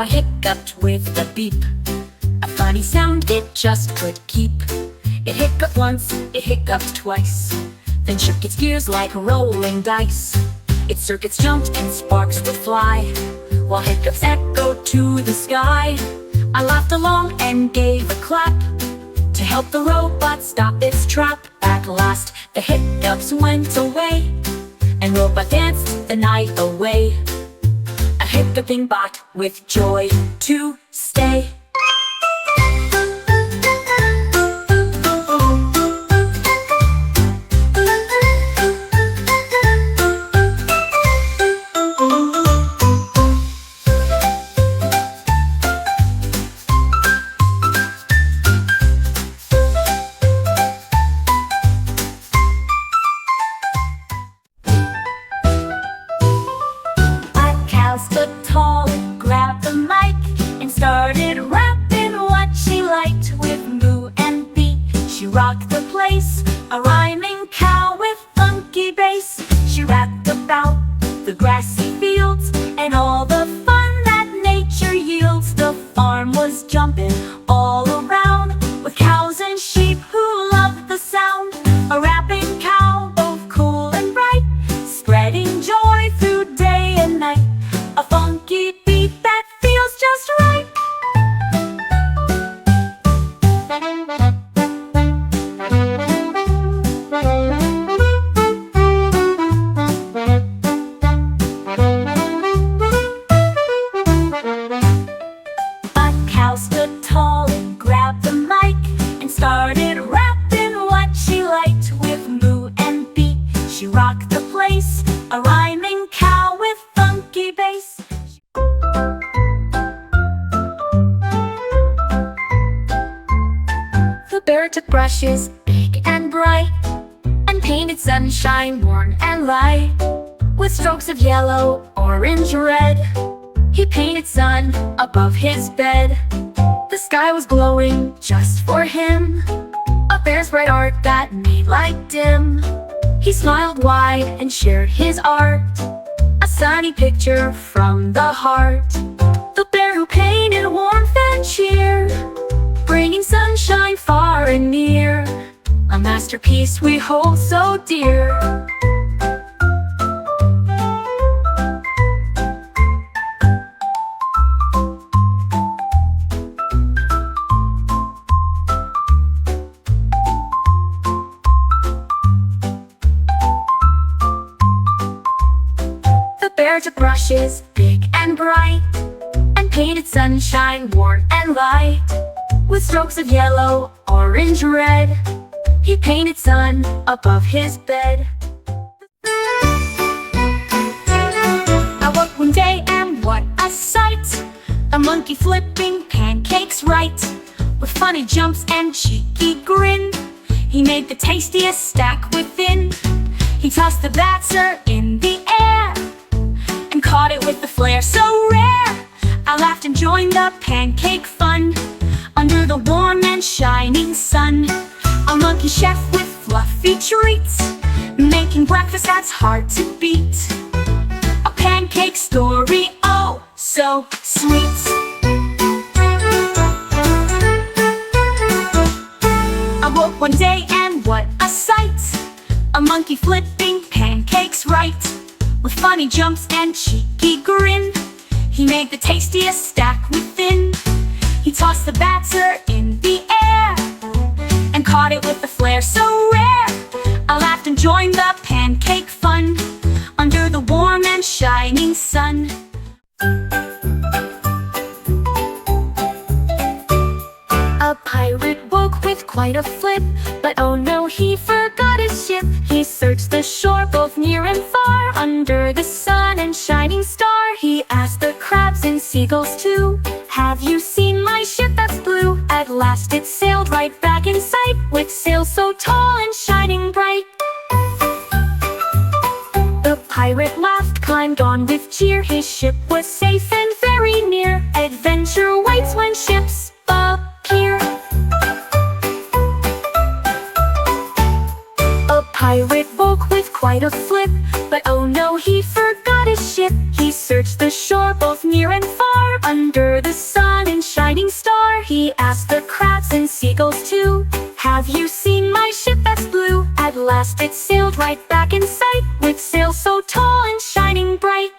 robot hiccuped with a beep, a funny sound it just could keep. It hiccuped once, it hiccuped twice, then shook its gears like rolling dice. Its circuits jumped and sparks would fly, while hiccups echoed to the sky. I laughed along and gave a clap to help the robot stop its trap. At last the hiccups went away, and Robot danced the night away, a hiccuping bot with joy to stay. Stood tall and grabbed the mic and started rapping what she liked. With moo and beat she rocked the place, a rhyming cow with funky bass. She rapped about the grassy fields and all the fun that nature yields. The farm was jumping all around with cows and sheep who loved the sound. A rapping cow, both cool and bright, spreading joy through day and night. A funky beat that feels just right. A cow stood tall and grabbed the mic and started rapping what she liked. With moo and beat she rocked the place, a rhyming cow with funky bass. The bear took brushes, big and bright, and painted sunshine, warm and light. With strokes of yellow, orange, red, he painted sun above his bed. The sky was glowing just for him, a bear's bright art that made light dim. He smiled wide and shared his art, a sunny picture from the heart. The bear who painted warmth and cheer, bringing sunshine far and near, a masterpiece we hold so dear. The bear took brushes, big and bright, and painted sunshine, warm and light. With strokes of yellow, orange, red, he painted sun above his bed. I woke one day and what a sight! A monkey flipping pancakes right, with funny jumps and cheeky grin. He made the tastiest stack within. He tossed the batter in the air and caught it with the flair so rare. I laughed and joined the pancake fun under the warm and shining sun. A monkey chef with fluffy treats, making breakfast that's hard to beat. A pancake story, oh so sweet. I woke one day and what a sight! A monkey flipping pancakes right, with funny jumps and cheeky grin. He made the tastiest stack within. He tossed the batter in the air and caught it with a flair so rare. I laughed and joined the pancake fun under the warm and shining sun. A pirate woke with quite a flip, but oh no, he forgot his ship. He searched the shore both near and far, under the sun and shining star. He asked the crabs and seagulls too, have you seen my ship that's blue? At last it sailed right back in sight, with sails so tall and shining bright. The pirate laughed, climbed on with cheer. His ship was safe and very near. Adventure waits when ships appear. A pirate woke with quite a flip, but oh no, he forgot his ship. He searched the shore both near and far, under last it sailed right back in sight, with sails so tall and shining bright.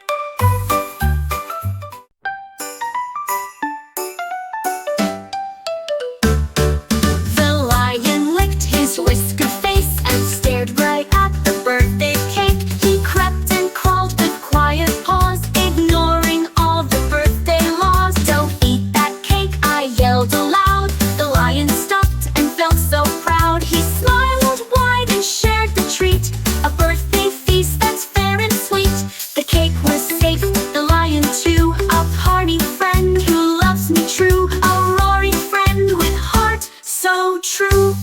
The lion licked his whiskered face and stared right at the birthday cake. He crept and crawled with quiet paws, ignoring all the birthday laws. "Don't eat that cake," I yelled aloud. The lion stopped and felt so proud. He smiled wide and shared the treat, a birthday feast that's fair and sweet. The cake was safe, the lion too, a party friend who loves me true, a roaring friend with heart so true.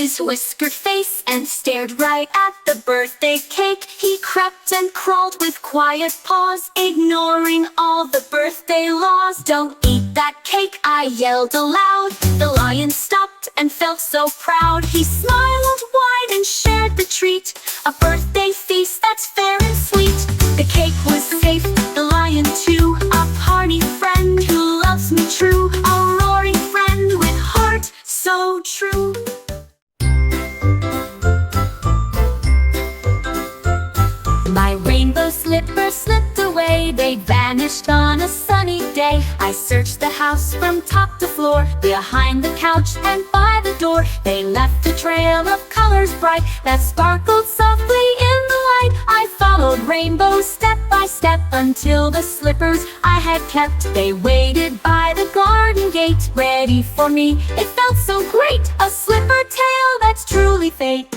His whiskered face and stared right at the birthday cake. He crept and crawled with quiet paws, ignoring all the birthday laws. "Don't eat that cake," I yelled aloud. The lion stopped and felt so proud. He smiled wide and shared the treat, a birthday feast that's fair and sweet. The cake was safe, the lion too, a party friend who loves me true, a roaring friend with heart so true. My rainbow slippers slipped away, they vanished on a sunny day. I searched the house from top to floor, behind the couch and by the door. They left a trail of colors bright that sparkled softly in the light. I followed rainbows step by step until the slippers I had kept. They waited by the garden gate, ready for me. It felt so great, a slipper tale that's truly fate.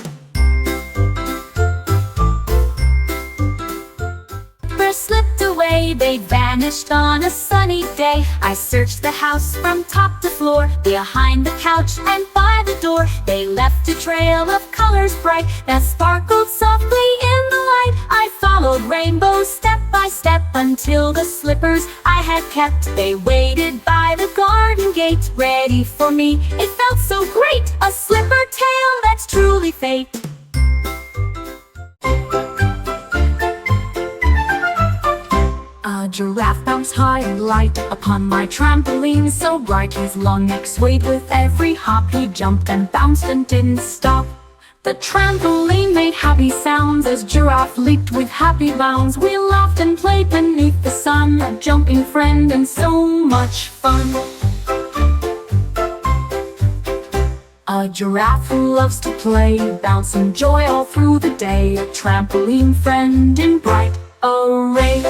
Slipped away, they vanished on a sunny day. I searched the house from top to floor, behind the couch and by the door. They left a trail of colors bright that sparkled softly in the light. I followed rainbows step by step until the slippers I had kept. They waited by the garden gate, ready for me. It felt so great, a slipper tale that's truly fate. A giraffe bounced high and light upon my trampoline so bright. His long neck swayed with every hop. He jumped and bounced and didn't stop. The trampoline made happy sounds as Giraffe leaped with happy bounds. We laughed and played beneath the sun, a jumping friend and so much fun. A giraffe who loves to play, bouncing joy all through the day. A trampoline friend in bright array.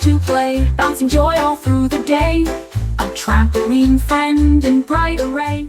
To play, bouncing joy all through the day, a trampoline friend in bright array.